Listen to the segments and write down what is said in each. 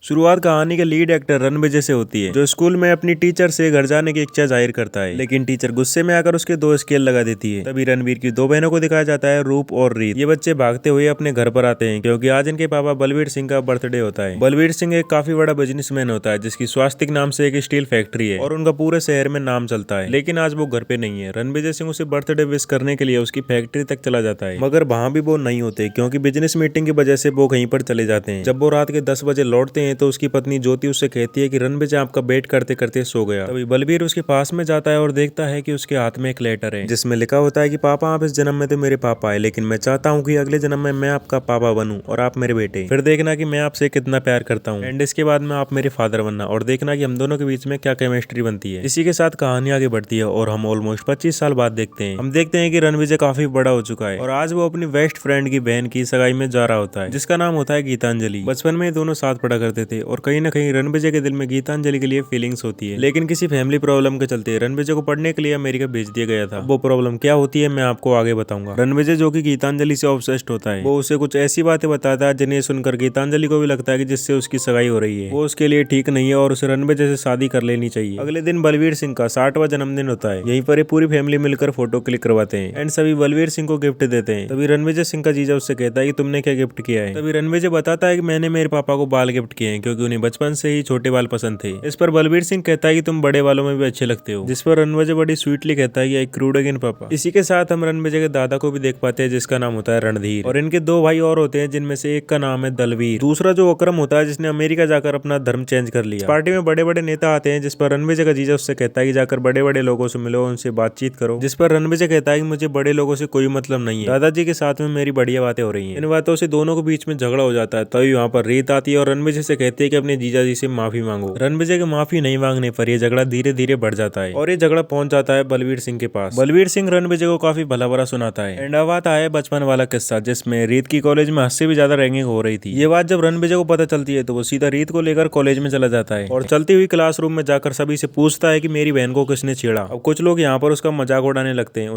शुरुआत कहानी के लीड एक्टर रणविजय से होती है, जो स्कूल में अपनी टीचर से घर जाने की इच्छा जाहिर करता है, लेकिन टीचर गुस्से में आकर उसके 2 स्केल लगा देती है। तभी रणवीर की 2 बहनों को दिखाया जाता है, रूप और रीत। ये बच्चे भागते हुए अपने घर पर आते हैं क्योंकि आज इनके पापा बलवीर सिंह का बर्थडे होता है। बलवीर सिंह एक काफी बड़ा बिजनेसमैन होता है, जिसकी स्वास्तिक नाम से एक स्टील फैक्ट्री है और उनका पूरे शहर में नाम चलता है। लेकिन आज वो घर पे नहीं है। रणविजय सिंह उसे बर्थडे विश करने के लिए उसकी फैक्ट्री तक चला जाता है, मगर वहाँ भी वो नहीं होते क्योंकि बिजनेस मीटिंग की वजह से वो कहीं पर चले जाते हैं। जब वो रात के 10 बजे लौटते हैं तो उसकी पत्नी ज्योति उससे कहती है कि रणविजय आपका वेट करते करते सो गया। तभी बलवीर उसके पास में जाता है और देखता है कि उसके हाथ में एक लेटर है, जिसमें लिखा होता है कि पापा आप इस जन्म में तो मेरे पापा है, लेकिन मैं चाहता हूँ कि अगले जन्म में मैं आपका पापा बनूं और आप मेरे बेटे। फिर देखना कि मैं आपसे कितना प्यार करता हूँ, एंड इसके बाद में आप मेरे फादर बनना और देखना कि हम दोनों के बीच में क्या केमिस्ट्री बनती है। इसी के साथ कहानी आगे बढ़ती है और हम ऑलमोस्ट 25 साल बाद देखते हैं। हम देखते हैं कि रणविजय काफी बड़ा हो चुका है और आज वो अपनी बेस्ट फ्रेंड की बहन की सगाई में जा रहा होता है, जिसका नाम होता है गीतांजलि। बचपन में दोनों साथ पढ़ा करते थे और कहीं ना कहीं रणविजय के दिल में गीतांजलि के लिए फीलिंग्स होती है, लेकिन किसी फैमिली प्रॉब्लम के चलते रणविजय को पढ़ने के लिए अमेरिका भेज दिया गया था। वो प्रॉब्लम क्या होती है मैं आपको आगे बताऊंगा। रणविजय जो कि गीतांजलि से ऑब्सेस्ड होता है, वो उसे कुछ ऐसी बातें बताता है जिन्हें सुनकर गीतांजलि को भी लगता है कि जिससे उसकी सगाई हो रही है वो उसके लिए ठीक नहीं है और उसे रणविजय से शादी कर लेनी चाहिए। अगले दिन बलवीर सिंह का 60वां जन्मदिन होता है। यहीं पर पूरी फैमिली मिलकर फोटो क्लिक करवाते हैं एंड सभी बलवीर सिंह को गिफ्ट देते हैं। तभी रणविजय सिंह का जीजा उससे कहता है कि तुमने क्या गिफ्ट किया है। तभी रणविजय बताता है कि मैंने मेरे पापा को बाल गिफ्ट किए हैं क्योंकि उन्हें बचपन से ही छोटे बाल पसंद थे। इस पर बलवीर सिंह कहता है कि तुम बड़े बालों में भी अच्छे लगते हो, जिस पर रणविजय बड़ी स्वीटली कहता है कि आई क्रूड अगेन पापा। इसी के साथ हम रणविजय के दादा को भी देख पाते हैं, जिसका नाम होता है रणधीर, और इनके 2 भाई और होते हैं, जिनमें से एक का नाम है दलवीर, दूसरा जो अकरम होता है जिसने अमेरिका जाकर अपना धर्म चेंज कर लिया। पार्टी में बड़े बड़े नेता आते हैं, जिस पर रणविजय का जीजा उससे कहता है कि जाकर बड़े बड़े लोगों से मिलो, उनसे बातचीत करो, जिस पर रणविजय कहता है कि मुझे बड़े लोगों से कोई मतलब नहीं है, दादाजी के साथ में मेरी बढ़िया बातें हो रही हैं। इन बातों से दोनों के बीच में झगड़ा हो जाता है। तभी वहाँ पर रीत आती है और रणविजय से कहती है कि अपने जीजा जी से माफी मांगो। रणविजय के माफी नहीं मांगने पर यह झगड़ा धीरे धीरे बढ़ जाता है और ये झगड़ा पहुंच जाता है बलवीर सिंह के पास। बलवीर सिंह रणविजय को काफी भला भला सुनाता है एंड अब आता है बचपन वाला किस्सा, जिसमें रीत की कॉलेज में 80 से भी ज्यादा रैंकिंग हो रही थी। ये बात जब रणविजय को पता चलती है तो वो सीधा रीत को लेकर कॉलेज में चला जाता है और चलती हुई क्लासरूम में जाकर सभी से पूछता है कि मेरी बहन को किसने छेड़ा। अब कुछ लोग यहाँ पर उसका मजाक उड़ाने लगते हैं।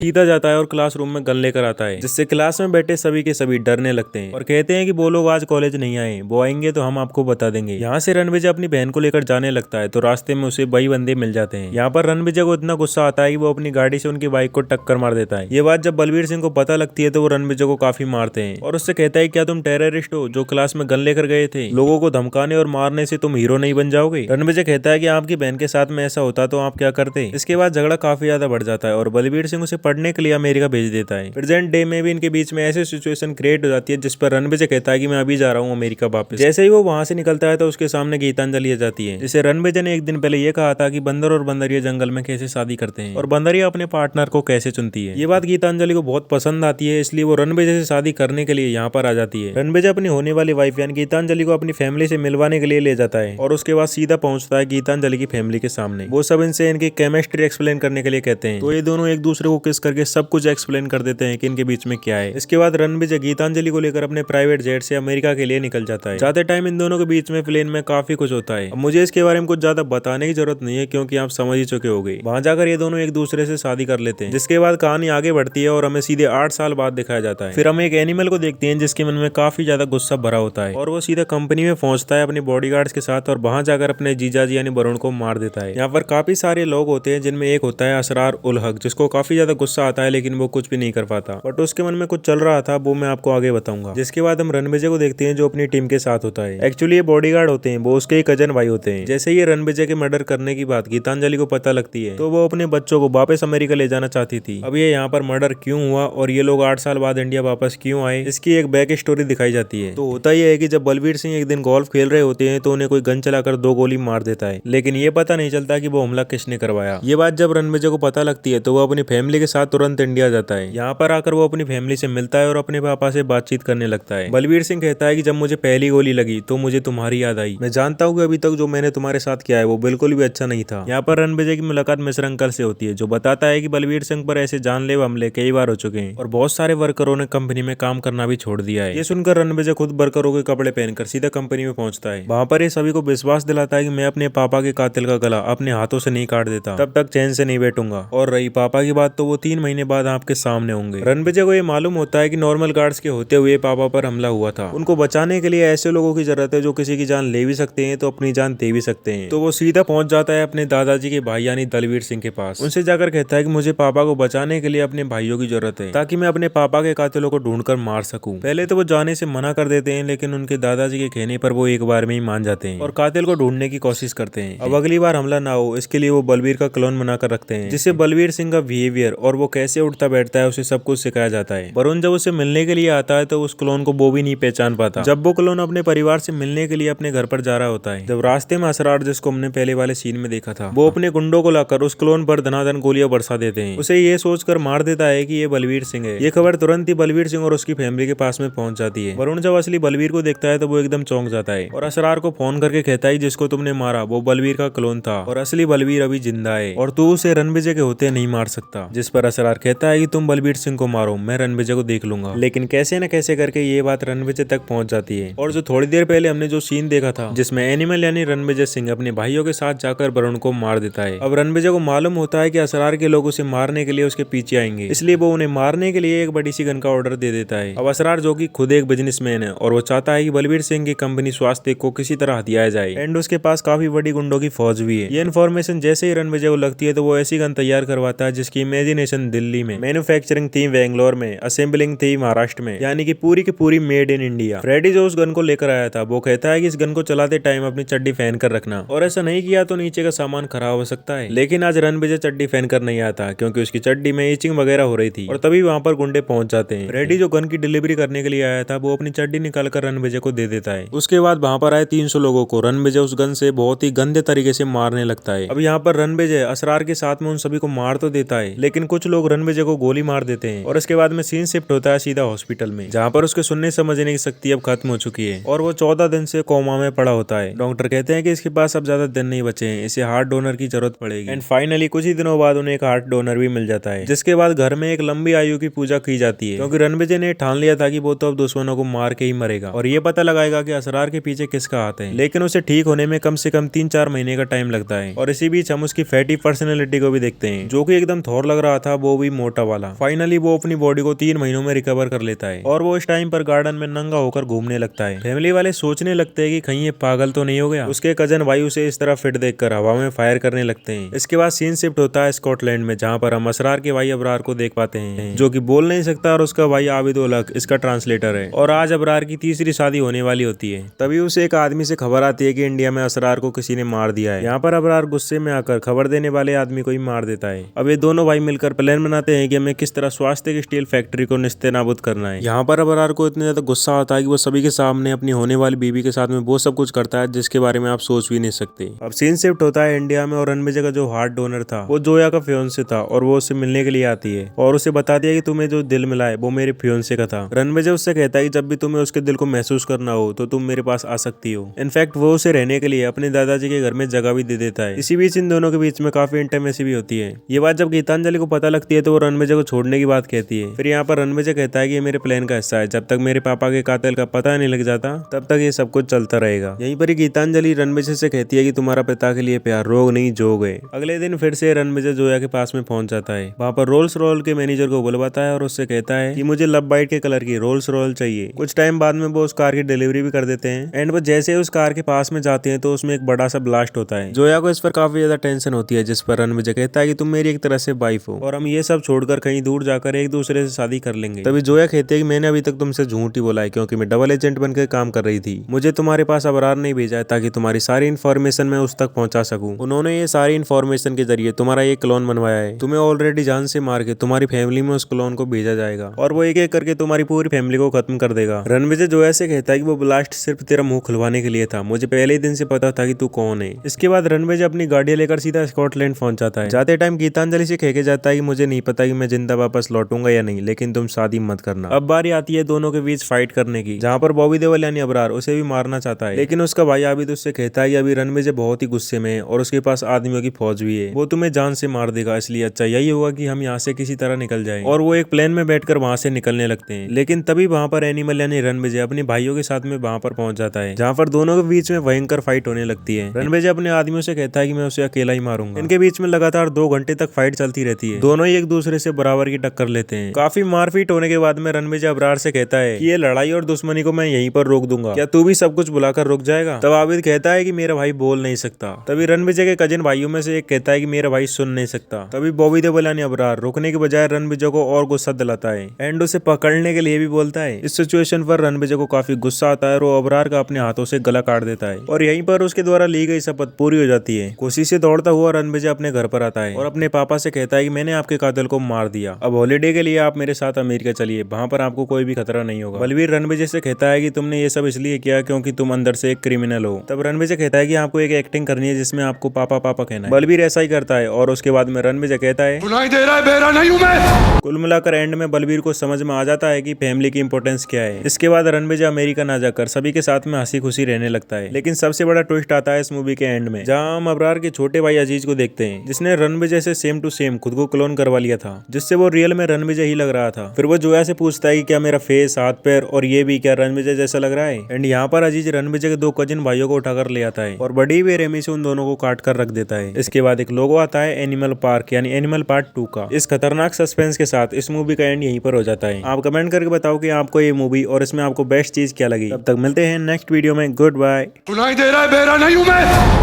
सीधा जाता है और क्लासरूम में गन लेकर आता है, जिससे क्लास में बैठे सभी के सभी डरने लगते हैं और कहते हैं कि वो लोग आज कॉलेज नहीं आए, वो आएंगे तो हम आपको बता देंगे। यहाँ से रणविजय अपनी बहन को लेकर जाने लगता है तो रास्ते में उसे 22 बंदे मिल जाते हैं। यहाँ पर रणविजय को इतना गुस्सा आता है कि वो अपनी गाड़ी से उनकी बाइक को टक्कर मार देता है। ये बात जब बलवीर सिंह को पता लगती है तो वो रणविजय को काफी मारते हैं और उससे कहता है क्या तुम टेररिस्ट हो जो क्लास में गन लेकर गए थे? लोगों को धमकाने और मारने से तुम हीरो नहीं बन जाओगे? रणविजय कहता है कि आपकी बहन के साथ में ऐसा होता तो आप क्या करते? इसके बाद झगड़ा काफी ज्यादा बढ़ जाता है और बलवीर सिंह उसे पढ़ने के लिए अमेरिका भेज देता है। प्रेजेंट डे में भी इनके बीच में ऐसी सिचुएशन क्रिएट हो जाती है जिस पर रणविजय कहता है कि मैं अभी जा रहा हूँ अमेरिका वापस। जैसे ही वो वहां से निकलता है तो उसके सामने गीतांजलि आ जाती है, जिसे रणविजय ने एक दिन पहले ये कहा था कि बंदर और बंदरिया जंगल में कैसे शादी करते हैं और बंदरिया अपने पार्टनर को कैसे चुनती है। ये बात गीतांजलि को बहुत पसंद आती है, इसलिए वो रणविजय से शादी करने के लिए यहाँ पर आ जाती है। रणविजय अपनी होने वाली वाइफ यानी गीतांजलि को अपनी फैमिली से मिलवाने के लिए ले जाता है और उसके बाद सीधा पहुंचता है गीतांजलि की फैमिली के सामने। वो सब इनसे इनकी केमिस्ट्री एक्सप्लेन करने के लिए कहते हैं, तो ये दोनों एक दूसरे को किस करके सब कुछ एक्सप्लेन कर देते हैं कि इनके बीच में क्या है। इसके बाद रणविजय गीतांजलि को लेकर अपने प्राइवेट जेट से अमेरिका के लिए निकल जाता है। जाते टाइम इन दोनों के बीच में प्लेन में काफी कुछ होता है। अब मुझे इसके बारे में कुछ ज्यादा बताने की जरूरत नहीं है क्योंकि आप समझ ही चुके होंगे। वहां जाकर ये दोनों एक दूसरे से शादी कर लेते हैं, जिसके बाद कहानी आगे बढ़ती है और हमें सीधे 8 साल बाद दिखाया जाता है। फिर हम एक एनिमल को देखते हैं जिसके मन में काफी ज्यादा गुस्सा भरा होता है और वो सीधा कंपनी में पहुंचता है अपने बॉडीगार्ड्स के साथ और वहां जाकर अपने जीजाजी यानी वरुण को मार देता है। यहाँ पर काफी सारे लोग होते हैं, जिनमें एक होता है असरार उल हक, जिसको काफी ज्यादा गुस्सा आता है लेकिन वो कुछ भी नहीं कर पाता, बट उसके मन में कुछ चल रहा था वो मैं आपको आगे बताऊंगा। जिसके बाद हम रणविजय को देखते हैं जो अपनी टीम के साथ होता है। एक्चुअली ये बॉडीगार्ड होते हैं, वो उसके कजन भाई होते हैं। जैसे ये रणविजय के मर्डर करने की बात गीतांजलि को पता लगती है तो वो अपने बच्चों को वापस अमेरिका ले जाना चाहती थी। अब ये यहाँ पर मर्डर क्यों हुआ और ये लोग 8 साल बाद इंडिया वापस क्यों आए, इसकी एक बैक स्टोरी दिखाई जाती है। तो होता यह है कि जब बलवीर सिंह एक दिन गोल्फ खेल रहे होते हैं तो उन्हें कोई गन चलाकर 2 गोली मार देता है, लेकिन ये पता नहीं चलता कि वो हमला किसने करवाया। ये बात जब रणविजय को पता लगती है तो वो अपनी फैमिली के साथ तुरंत इंडिया जाता है। यहाँ पर आकर वो अपनी फैमिली से मिलता है और अपने पापा से बातचीत करने लगता है। बलवीर सिंह कहता है कि जब मुझे पहली गोली लगी तो मुझे तुम्हारी याद आई। मैं जानता हूँ कि अभी तक जो मैंने तुम्हारे साथ किया है वो बिल्कुल भी अच्छा नहीं था। यहाँ पर रणविजय की मुलाकात मिश्र अंकल से होती है, जो बताता है कि बलवीर सिंह पर ऐसे जानलेवा हमले कई बार हो चुके हैं और बहुत सारे वर्करों ने कंपनी में काम करना भी छोड़ दिया है। ये सुनकर रणविजय खुद वर्करों के कपड़े पहनकर सीधा कंपनी में पहुंचता है। वहाँ पर ये सभी को विश्वास दिलाता है कि मैं अपने पापा के कातिल का गला अपने हाथों से नहीं काट देता, तब तक चैन से नहीं बैठूंगा। और रही पापा की बात तो वो 3 महीने बाद आपके सामने होंगे। रणविजय को ये मालूम होता है कि नॉर्मल गार्ड्स के होते हुए पापा पर हमला हुआ था। उनको बचाने के लिए ऐसे लोगों की जरूरत है जो किसी की जान ले भी सकते हैं तो अपनी जान दे भी सकते हैं। तो वो सीधा पहुंच जाता है अपने दादाजी के भाई यानी दलवीर सिंह के पास। उनसे जाकर कहता है कि मुझे पापा को बचाने के लिए अपने भाइयों की जरूरत है ताकि मैं अपने पापा के कातिलों को ढूंढकर मार सकूं। पहले तो वो जाने से मना कर देते हैं, लेकिन उनके दादाजी के कहने पर वो एक बार में ही मान जाते हैं और कातिल को ढूंढने की कोशिश करते हैं। अब अगली बार हमला ना हो इसके लिए वो बलवीर का क्लोन बनाकर रखते हैं, जिससे बलवीर सिंह का बिहेवियर और वो कैसे उठता बैठता है उसे सब कुछ सिखाया जाता है। वरुण जब उसे मिलने के लिए आता है तो उस क्लोन को वो भी नहीं पहचान पाता। जब वो क्लोन अपने परिवार से मिलने के लिए अपने घर पर जा रहा होता है, जब रास्ते में असरार, जिसको हमने पहले वाले सीन में देखा था, वो अपने गुंडों को लाकर उस क्लोन पर धनाधन गोलियां बरसा देते हैं। उसे ये सोचकर मार देता है कि ये बलवीर सिंह है। ये खबर तुरंत ही बलवीर सिंह और उसकी फैमिली के पास में पहुंच जाती है। वरुण जब असली बलवीर को देखता है तो वो एकदम चौंक जाता है और असरार को फोन करके कहता है जिसको तुमने मारा वो बलवीर का क्लोन था और असली बलवीर अभी जिंदा है और तू उसे रणविजय के होते नहीं मार सकता। जिस पर असरार कहता है कि तुम बलवीर सिंह को मारो, मैं रणविजय को देख लूंगा। लेकिन कैसे न कैसे करके ये बात रणविजय तक पहुंच जाती है। और जो थोड़ी देर पहले हमने जो सीन देखा था जिसमें एनिमल यानी रणविजय सिंह अपने भाइयों के साथ जाकर वरुण को मार देता है, अब रणविजय को मालूम होता है कि असरार के लोग उसे मारने के लिए उसके पीछे आएंगे, इसलिए वो उन्हें मारने के लिए एक बड़ी सी गन का ऑर्डर दे देता है। अब असरार जो कि खुद एक बिजनेसमैन है और वो चाहता है कि बलवीर सिंह की कंपनी स्वास्थ्य को किसी तरह हथियाया जाए एंड उसके पास काफी बड़ी गुंडों की फौज भी है। ये इन्फॉर्मेशन जैसे ही रणविजय को लगती है तो वो ऐसी गन तैयार करवाता है जिसकी इमेजिनेशन दिल्ली में, मैन्युफैक्चरिंग थी बेंगलोर में, असेंबलिंग थी महाराष्ट्र में, यानी कि पूरी की पूरी मेड इन इंडिया। फ्रेडी जो उस गन को लेकर आया था वो कहता है कि इस गन को चलाते टाइम अपनी चड्डी पहन कर रखना और ऐसा नहीं किया तो नीचे का सामान खराब हो सकता है। लेकिन आज रणविजय चड्डी पहन कर नहीं आता क्योंकि उसकी चड्डी में इचिंग वगैरह हो रही थी और तभी वहां पर गुंडे पहुंच जाते हैं। फ्रेडी जो गन की डिलीवरी करने के लिए आया था वो अपनी चड्डी निकाल कर रणविजय को दे देता है। उसके बाद वहां पर आए 300 लोगों को रणविजय उस गन से बहुत ही गंदे तरीके से मारने लगता है। अब यहाँ पर रणविजय असरार के साथ में उन सभी को मार तो देता है, लेकिन कुछ लोग रणविजय को गोली मार देते हैं और इसके बाद में सीन शिफ्ट होता है सीधा हॉस्पिटल में, जहाँ पर उसके सुनने समझने की शक्ति अब खत्म हो चुकी है और वो 14 दिन से कोमा में पड़ा होता है। डॉक्टर कहते हैं कि इसके पास अब ज्यादा दिन नहीं बचे हैं, इसे हार्ट डोनर की जरूरत पड़ेगी एंड फाइनली कुछ ही दिनों बाद उन्हें एक हार्ट डोनर भी मिल जाता है, जिसके बाद घर में एक लंबी आयु की पूजा की जाती है क्योंकि रणविजय ने ठान लिया था कि वो तो अब दुश्मनों को मार के ही मरेगा और ये पता लगाएगा कि असरार के पीछे किसका हाथ है। लेकिन उसे ठीक होने में कम से कम 3-4 महीने का टाइम लगता है और इसी बीच हम उसकी फैटी पर्सनैलिटी को भी देखते हैं, जो कि एकदम थोर लग रहा था वो भी मोटा वाला। फाइनली वो अपनी बॉडी को 3 महीनों में रिकवर कर लेता है और वो इस टाइम पर गार्डन में नंगा होकर घूमने लगता है। फैमिली वाले सोचने लगते हैं कि कहीं ये पागल तो नहीं हो गया। उसके कजन वायु से इस तरह फिट देखकर हवा में फायर करने लगते हैं। इसके बाद सीन शिफ्ट होता है स्कॉटलैंड में, जहाँ पर हम असरार के भाई अबरार को देख पाते हैं जो कि बोल नहीं सकता और उसका भाई आबिद उल हक इसका ट्रांसलेटर है। और आज अबरार की तीसरी शादी होने वाली होती है। तभी उसे एक आदमी से खबर आती है कि इंडिया में असरार को किसी ने मार दिया है। यहाँ पर अबरार गुस्से में आकर खबर देने वाले आदमी को ही मार देता है। अब ये दोनों भाई मिलकर प्लान बनाते हैं कि हमें किस तरह स्वास्थ्य की स्टील फैक्ट्री को निस्तेनाबूद करना है। यहाँ पर अबरार को इतना ज्यादा गुस्सा आता है कि वो सभी के सामने अपनी होने वाली बीवी के साथ में वो सब कुछ करता है जिसके बारे में आप सोच भी नहीं सकते। अब सीन शिफ्ट होता है इंडिया में और रणविजय का जो हार्ट डोनर था वो जोया का फियोंसे था और वो उससे मिलने के लिए आती है और उसे बता दिया कि तुम्हें जो दिल मिला है वो मेरे फियोंसे का था। रणविजय उससे कहता है कि जब भी तुम्हें उसके दिल को महसूस करना हो तो तुम मेरे पास आ सकती हो। इनफैक्ट वो उसे रहने के लिए अपने दादाजी के घर में जगह भी दे देता है। इसी बीच इन दोनों के बीच में काफी इंटीमेसी भी होती है। ये बात जब गीतांजलि को पता लगती है तो वो रणविजय को छोड़ने की बात कहती है। फिर यहाँ पर रणविजय कहता है कि ये मेरे प्लान का हिस्सा है, जब तक मेरे पापा के कातिल का पता नहीं लग जाता तब तक ये सब कुछ चलता रहेगा। यहीं पर ही गीतांजलि रणविजय से कहती है कि तुम्हारा पिता के लिए प्यार रोग नहीं जोग है। अगले दिन फिर से रणविजय जोया के पास में पहुंच जाता है। वहाँ पर रोल्स रॉयल के मैनेजर को बुलवाता है और उससे कहता है कि मुझे लब बाइट के कलर की रोल्स रॉयल चाहिए। कुछ टाइम बाद में वो उस कार की डिलीवरी भी कर देते हैं एंड वो जैसे उस कार के पास में जाते हैं तो उसमें एक बड़ा सा ब्लास्ट होता है। जोया को इस पर काफी ज्यादा टेंशन होती है, जिस पर रणविजय कहता है कि तुम मेरी एक तरह से वाइफ हो और हम ये सब छोड़कर कहीं दूर जाकर एक दूसरे से शादी कर लेंगे। तभी जोया कहती है कि मैंने अभी तक तुमसे झूठ ही बोला है क्योंकि मैं डबल एजेंट बनकर काम कर रही थी। मुझे तुम्हारे पास अबरार नहीं भेजा है ताकि तुम्हारी सारी इन्फॉर्मेशन मैं उस तक पहुंचा सकूं। उन्होंने ये सारी इन्फॉर्मेशन के जरिए तुम्हारा एक क्लोन बनवाया है। तुम्हें ऑलरेडी जान से मार के तुम्हारी फैमिली में उस क्लोन को भेजा जाएगा और वो एक एक करके तुम्हारी पूरी फैमिली को खत्म कर देगा। रणविजय जोया से कहता है कि वो ब्लास्ट सिर्फ तेरा मुंह खुलवाने के लिए था, मुझे पहले ही दिन से पता था कि तू कौन है। इसके बाद रणविजय अपनी गाड़ी लेकर सीधा स्कॉटलैंड पहुंच जाता है। जाते टाइम गीतांजलि से कह के जाता है कि मुझे नहीं पता कि मैं जिंदा वापस लौटूंगा या नहीं, लेकिन तुम शादी मत करना। अब बारी आती है दोनों के बीच फाइट करने की, जहाँ पर बॉबी देओल यानी अबरार उसे भी मारना चाहता है, लेकिन उसका भाई आबिद उससे कहता है कि अभी रणविजय बहुत ही गुस्से में है और उसके पास आदमियों की फौज भी है, वो तुम्हें जान से मार देगा, इसलिए अच्छा यही होगा कि हम यहाँ से किसी तरह निकल जाएं। और वो एक प्लेन में बैठकर वहां से निकलने लगते हैं। लेकिन तभी वहां पर एनिमल यानी रणविजय अपने भाइयों के साथ में वहां पर पहुंच जाता है, जहाँ पर दोनों के बीच में भयंकर फाइट होने लगती है। रणविजय अपने आदमियों से कहता है कि मैं उसे अकेला ही मारूंगा। इनके बीच में लगातार 2 घंटे तक फाइट चलती रहती है। दोनों दोनों ही एक दूसरे से बराबर की टक्कर लेते हैं। काफी मारपीट होने के बाद में रणविजय अबरार से कहता है कि ये लड़ाई और दुश्मनी को मैं यहीं पर रोक दूंगा, क्या तू भी सब कुछ बुलाकर रुक जाएगा? तब आबिद कहता है कि मेरा भाई बोल नहीं सकता। तभी रणविजय के कजिन भाइयों में से एक कहता है कि मेरा भाई सुन नहीं सकता। तभी बॉबी देओल यानी अबरार रुकने के बजाय रणविजय को और गुस्सा दिलाता है एंड उसे पकड़ने के लिए भी बोलता है। इस सिचुएशन पर रणविजय को काफी गुस्सा आता है और वो अबरार का अपने हाथों से गला काट देता है और यहीं पर उसके द्वारा ली गई शपथ पूरी हो जाती है। खुशी से दौड़ता हुआ रणविजय अपने घर पर आता है और अपने पापा से कहता है कि मैंने आपके कातिल को मार दिया, अब हॉलीडे के लिए आप मेरे साथ अमेरिका चलिए, वहां पर आपको कोई भी खतरा नहीं होगा। बलवीर रणविजय से कहता है कि तुमने ये सब इसलिए किया क्योंकि तुम अंदर से एक क्रिमिनल हो। तब रणविजय कहता है कि आपको एक एक्टिंग करनी है जिसमें आपको पापा पापा कहना है। बलवीर ऐसा ही करता है और उसके बाद में रणविजय कहता है सुनाई दे रहा है, बेरा नहीं हूं मैं। कुल मिलाकर एंड में बलवीर को समझ में आ जाता है कि फैमिली की इंपॉर्टेंस क्या है। इसके बाद रणविजय अमेरिका ना जाकर सभी के साथ में हंसी खुशी रहने लगता है। लेकिन सबसे बड़ा ट्विस्ट आता है इस मूवी के एंड में, जहां हम अबरार के छोटे भाई अजीज को देखते हैं जिसने रणविजय से सेम टू सेम खुद को क्लोन करवा लिया था, जिससे वो रियल में रणविजय ही लग रहा था। फिर वो जोया से पूछता है कि क्या मेरा फेस, हाथ पैर और ये भी क्या रणविजय जैसा लग रहा है? एंड यहाँ पर अजीज रणविजय के दो कजिन भाइयों को उठाकर ले आता है और बड़ी बेरहमी से उन दोनों को काट कर रख देता है। इसके बाद एक लोगो आता है एनिमल पार्क यानी एनिमल पार्ट 2 का। इस खतरनाक सस्पेंस के साथ इस मूवी का एंड यहीं पर हो जाता है। आप कमेंट करके बताओ कि आपको ये मूवी और इसमें आपको बेस्ट चीज क्या लगी। तब तक मिलते हैं नेक्स्ट वीडियो में। Goodbye. सुनाई दे रहा है, बेरा नहीं हूं मैं।